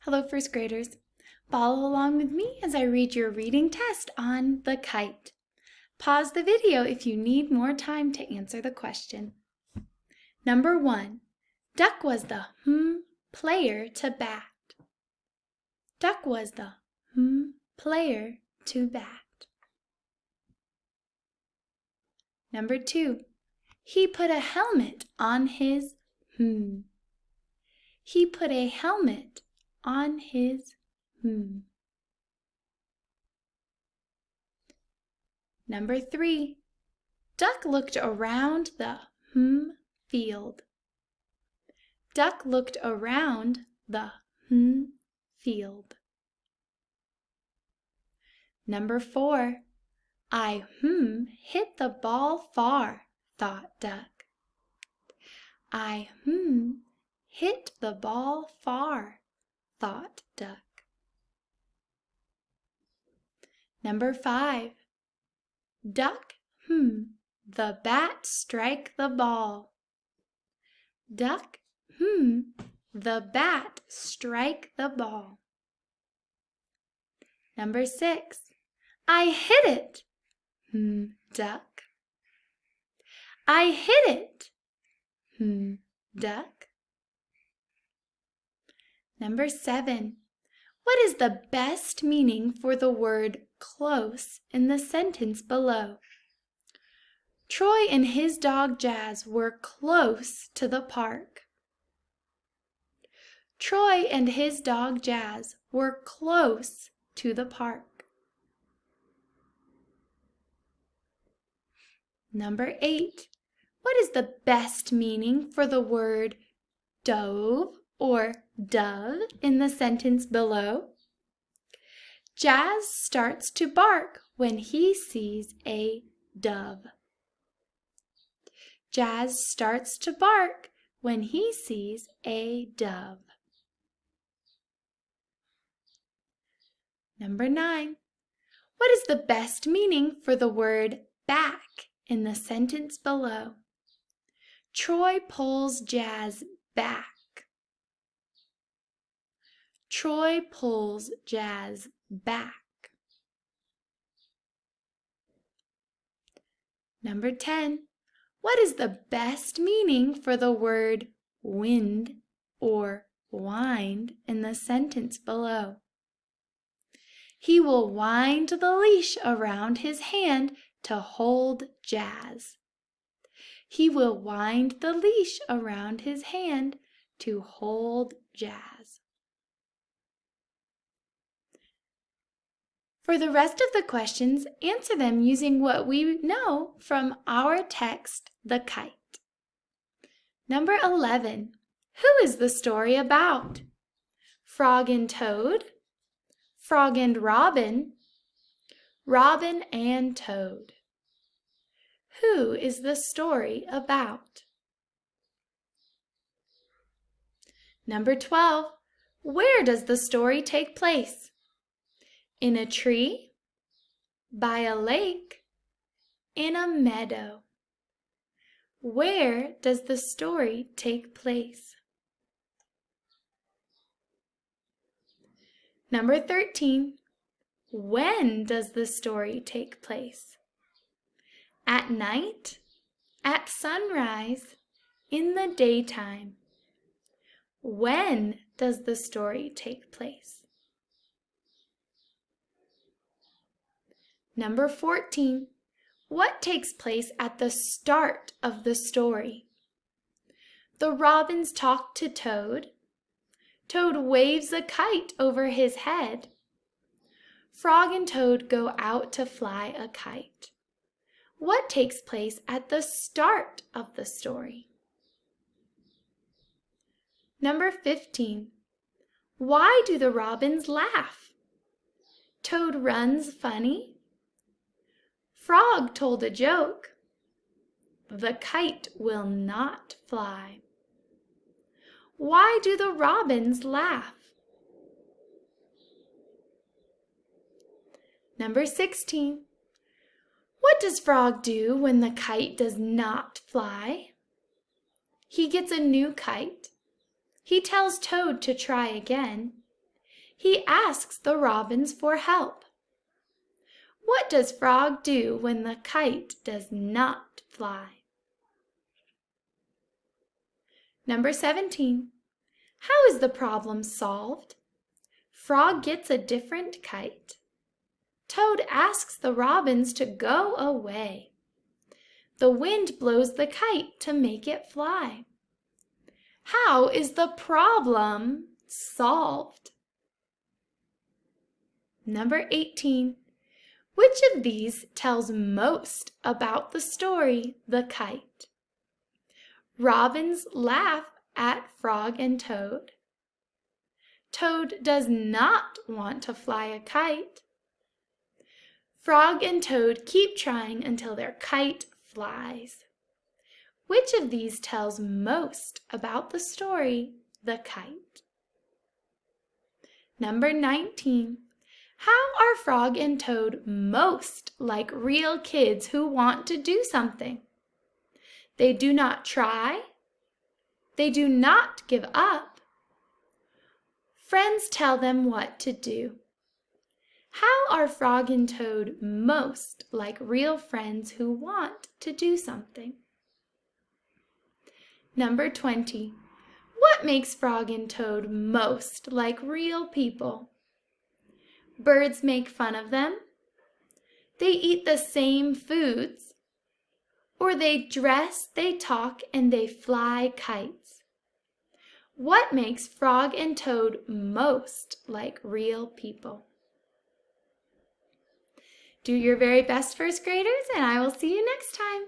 Hello, first graders. Follow along with me as I read your reading test on the kite. Pause the video if you need more time to answer the question. Number 1. Duck was the player to bat. Duck was the player to bat. Number 2. He put a helmet on his He put a helmet on his Number 3. Duck looked around the field. Duck looked around the field. Number 4. I hit the ball far, thought Duck. I hit the ball far, thought Duck. Number 5. Duck, the bat strike the ball. Duck, the bat strike the ball. Number 6. I hit it, Duck. I hit it, Duck. Number 7. What is the best meaning for the word close in the sentence below? Troy and his dog Jazz were close to the park. Troy and his dog Jazz were close to the park. Number 8. What is the best meaning for the word dove or dove in the sentence below? Jazz starts to bark when he sees a dove. Jazz starts to bark when he sees a dove. Number 9. What is the best meaning for the word back in the sentence below? Troy pulls Jazz back. Troy pulls Jazz back. Number 10. What is the best meaning for the word wind or wind in the sentence below? He will wind the leash around his hand to hold Jazz. He will wind the leash around his hand to hold Jazz. For the rest of the questions, answer them using what we know from our text, the kite. Number 11. Who is the story about? Frog and Toad, Frog and Robin, Robin and Toad. Who is the story about? Number 12. Where does the story take place? In a tree, by a lake, in a meadow. Where does the story take place? Number 13. When does the story take place? At night, at sunrise, in the daytime. When does the story take place? Number 14. What takes place at the start of the story? The robins talk to Toad. Toad waves a kite over his head. Frog and Toad go out to fly a kite. What takes place at the start of the story? Number 15. Why do the robins laugh? Toad runs funny. Frog told a joke. The kite will not fly. Why do the robins laugh? Number 16. What does Frog do when the kite does not fly? He gets a new kite. He tells Toad to try again. He asks the robins for help. What does Frog do when the kite does not fly? Number 17. How is the problem solved? Frog gets a different kite. Toad asks the robins to go away. The wind blows the kite to make it fly. How is the problem solved? Number 18. Which of these tells most about the story, The Kite? Robins laugh at Frog and Toad. Toad does not want to fly a kite. Frog and Toad keep trying until their kite flies. Which of these tells most about the story, The Kite? Number 19. How are Frog and Toad most like real kids who want to do something? They do not try. They do not give up. Friends tell them what to do. How are Frog and Toad most like real friends who want to do something? Number 20. What makes Frog and Toad most like real people? Birds make fun of them. They eat the same foods. Or they dress, they talk, and they fly kites. What makes Frog and Toad most like real people? Do your very best, first graders, and I will see you next time.